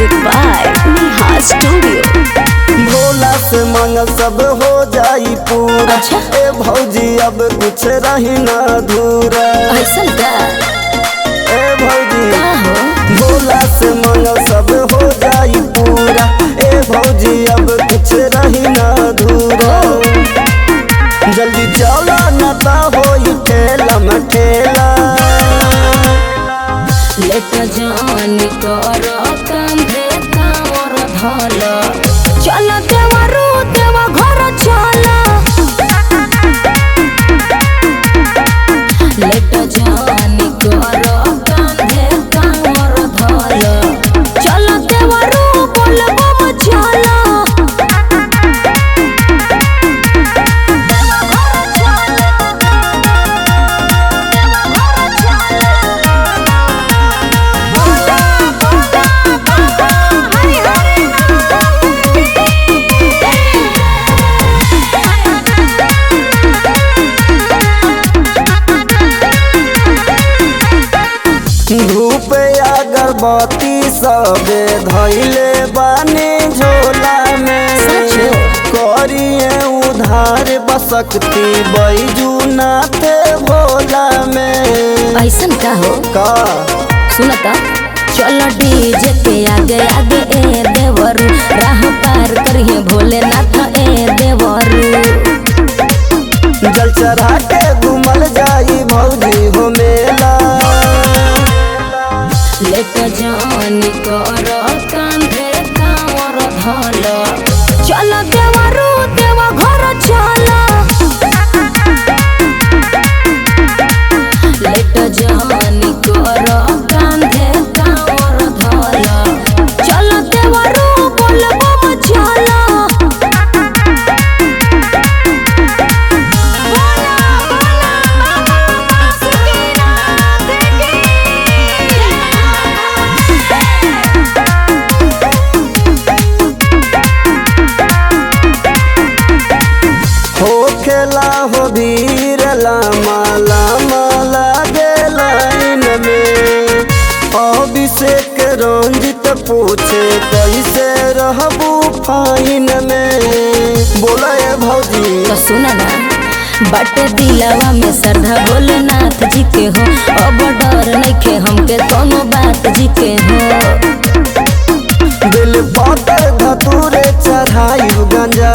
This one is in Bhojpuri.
Music by Neha studio. Bhola से मांग सब हो जाई पूरा। अच्छा? ए भौजी अब कुछ रही ना अधूरा। ऐसा का? ए भौजी का हो? भोला से मांग सब हो जाई पूरा। ए भौजी अब कुछ रही ना अधूरा। जल्दी चला ना ता होई ठेला मठेला। लेट जानी कर कंधे कावर धल चल देवरू देवा घर चल। लेट जानी कर कंधे कावर धल चल देवरू बोलबम चल। धूप अगरबत्ती सबे धैले बानी झोला में। करिए उधार बसकती बैजूनाथ भोला में। ऐसन का हो? का सुनता चल डीजे के आगे आगे ए देवरू राह पार करिए भोलेनाथ ए देवरू। जल चढ़ा के घूमल जाई भौजी हो मेला। लेट जानी कर कांधे कावर धल चल देवरू देवा घर चल। लेट जानी कर कांधे कावर धल चल देवरू बोलबम चल। हो खेला हो भीरला माला माला गे लाइन में। अभिषेक रंजित पूछे कैसे रहबू फाइन में। बोला ए भौजी तो सुना ना बट दिलवा में श्रद्धा भोलेनाथ जी के हो। अब डर नइखे हमके कोनो बात जी के हो। दिल पातर धतूरे चढ़ाई गंजा।